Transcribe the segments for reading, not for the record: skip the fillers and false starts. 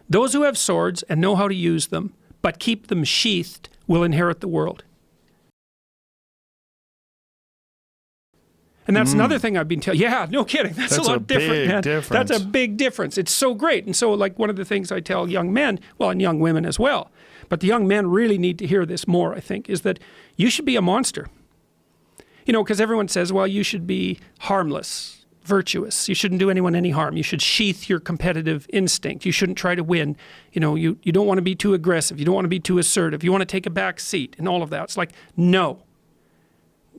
Those who have swords and know how to use them, but keep them sheathed, will inherit the world. And that's another thing I've been telling. Yeah, no kidding. That's a lot different, man. Difference. That's a big difference. It's so great. And so, like, one of the things I tell young men, well, and young women as well, but the young men really need to hear this more, I think, is that you should be a monster. You know, because everyone says, well, you should be harmless, virtuous. You shouldn't do anyone any harm. You should sheath your competitive instinct. You shouldn't try to win. You know, you don't want to be too aggressive. You don't want to be too assertive. You want to take a back seat and all of that. It's like, no.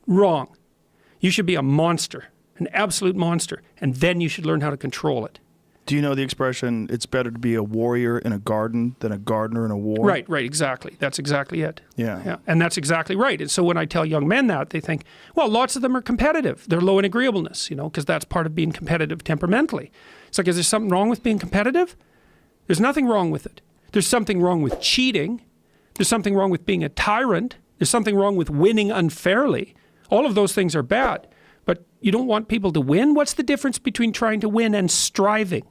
Wrong. You should be a monster, an absolute monster, and then you should learn how to control it. Do you know the expression, it's better to be a warrior in a garden than a gardener in a war? Right, exactly. That's exactly it. Yeah. And that's exactly right. And so when I tell young men that, they think, well, lots of them are competitive. They're low in agreeableness, you know, because that's part of being competitive temperamentally. It's like, is there something wrong with being competitive? There's nothing wrong with it. There's something wrong with cheating. There's something wrong with being a tyrant. There's something wrong with winning unfairly. All of those things are bad, but you don't want people to win? What's the difference between trying to win and striving?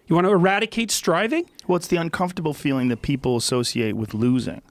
You want to eradicate striving? Well, it's the uncomfortable feeling that people associate with losing.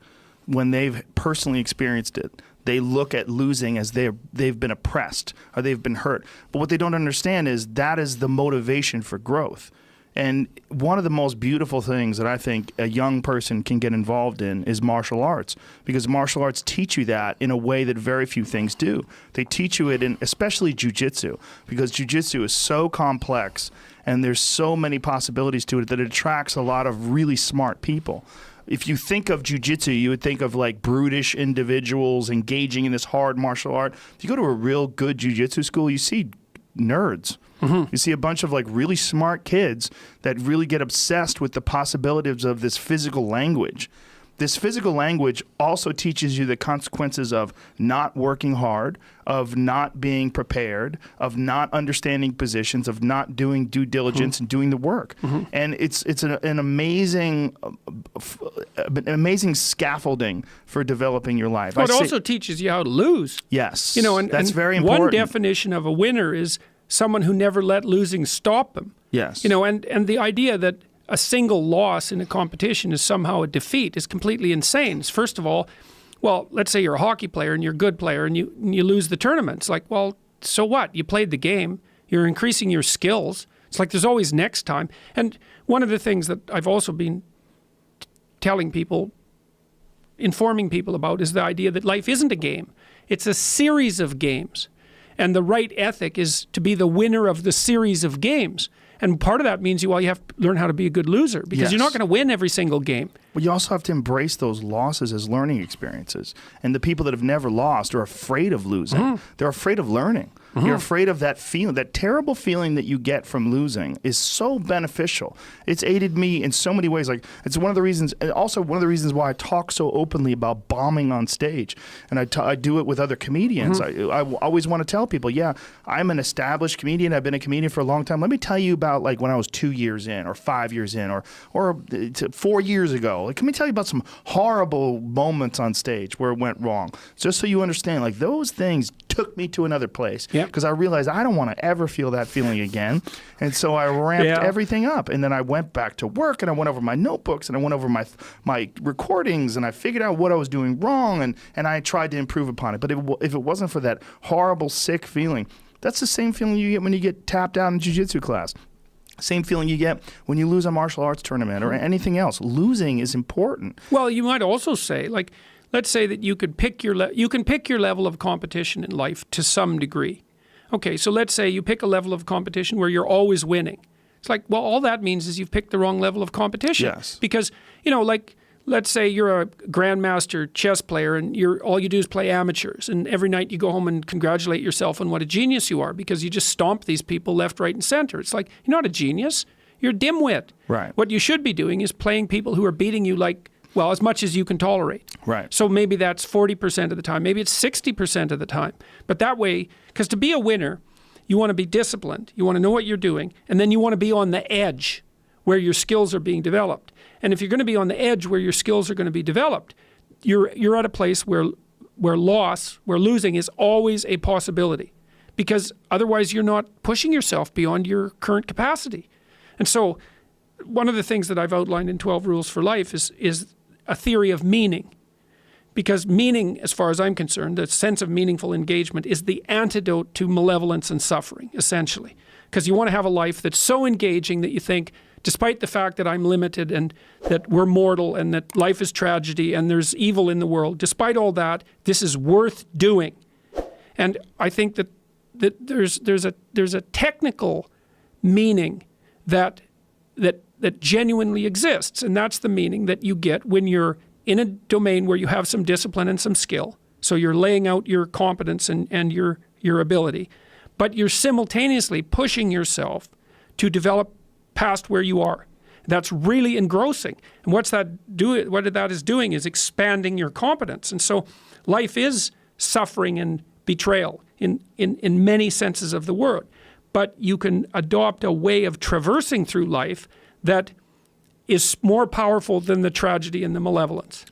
When they've personally experienced it, they look at losing as they've been oppressed or they've been hurt. But what they don't understand is that is the motivation for growth. And one of the most beautiful things that I think a young person can get involved in is martial arts, because martial arts teach you that in a way that very few things do. They teach you it in especially jiu-jitsu, because jiu-jitsu is so complex and there's so many possibilities to it that it attracts a lot of really smart people. If you think of jiu-jitsu, you would think of like brutish individuals engaging in this hard martial art. If you go to a real good jiu-jitsu school, you see nerds. You see a bunch of like really smart kids that really get obsessed with the possibilities of this physical language. This physical language also teaches you the consequences of not working hard, of not being prepared, of not understanding positions, of not doing due diligence and doing the work. And it's an amazing scaffolding for developing your life. Well, it also teaches you how to lose. Yes, you know, and that's very important. One definition of a winner is someone who never let losing stop them. Yes. You know, and the idea that a single loss in a competition is somehow a defeat is completely insane. First of all, well, let's say you're a hockey player and you're a good player and you lose the tournament. It's like, well, so what? You played the game. You're increasing your skills. It's like there's always next time. And one of the things that I've also been telling people, informing people about, is the idea that life isn't a game. It's a series of games. And the right ethic is to be the winner of the series of games. And part of that means you have to learn how to be a good loser, because you're not going to win every single game. Well, you also have to embrace those losses as learning experiences. And the people that have never lost are afraid of losing. They're afraid of learning. You're afraid of that feeling. That terrible feeling that you get from losing is so beneficial. It's aided me in so many ways. Like, it's one of the reasons, and also one of the reasons why I talk so openly about bombing on stage. And I do it with other comedians. I always want to tell people, yeah, I'm an established comedian. I've been a comedian for a long time. Let me tell you about like when I was 2 years in or 5 years in or 4 years ago. Like, let me tell you about some horrible moments on stage where it went wrong. Just so you understand, like, those things took me to another place. Because I realized I don't want to ever feel that feeling again. And so I ramped everything up. And then I went back to work and I went over my notebooks and I went over my recordings and I figured out what I was doing wrong and I tried to improve upon it. But if it wasn't for that horrible, sick feeling, that's the same feeling you get when you get tapped out in jiu-jitsu class. Same feeling you get when you lose a martial arts tournament or anything else. Losing is important. Well, you might also say, like, let's say that you can pick your level of competition in life to some degree. Okay, so let's say you pick a level of competition where you're always winning. It's like, well, all that means is you've picked the wrong level of competition. Yes. Because, you know, like, let's say you're a grandmaster chess player and all you do is play amateurs, and every night you go home and congratulate yourself on what a genius you are because you just stomp these people left, right, and center. It's like, you're not a genius. You're a dimwit. Right. What you should be doing is playing people who are beating you like, well, as much as you can tolerate. Right. So maybe that's 40% of the time. Maybe it's 60% of the time. But that way, because to be a winner, you want to be disciplined. You want to know what you're doing. And then you want to be on the edge where your skills are being developed. And if you're going to be on the edge where your skills are going to be developed, you're at a place where losing is always a possibility. Because otherwise you're not pushing yourself beyond your current capacity. And so one of the things that I've outlined in 12 Rules for Life is a theory of meaning. Because meaning, as far as I'm concerned, the sense of meaningful engagement is the antidote to malevolence and suffering, essentially. Because you want to have a life that's so engaging that you think, despite the fact that I'm limited and that we're mortal and that life is tragedy and there's evil in the world, despite all that, this is worth doing. And I think that there's a technical meaning that genuinely exists, and that's the meaning that you get when you're in a domain where you have some discipline and some skill. So you're laying out your competence and your ability, but you're simultaneously pushing yourself to develop past where you are. That's really engrossing. And what that is doing is expanding your competence. And so life is suffering and betrayal in many senses of the word. But you can adopt a way of traversing through life that is more powerful than the tragedy and the malevolence.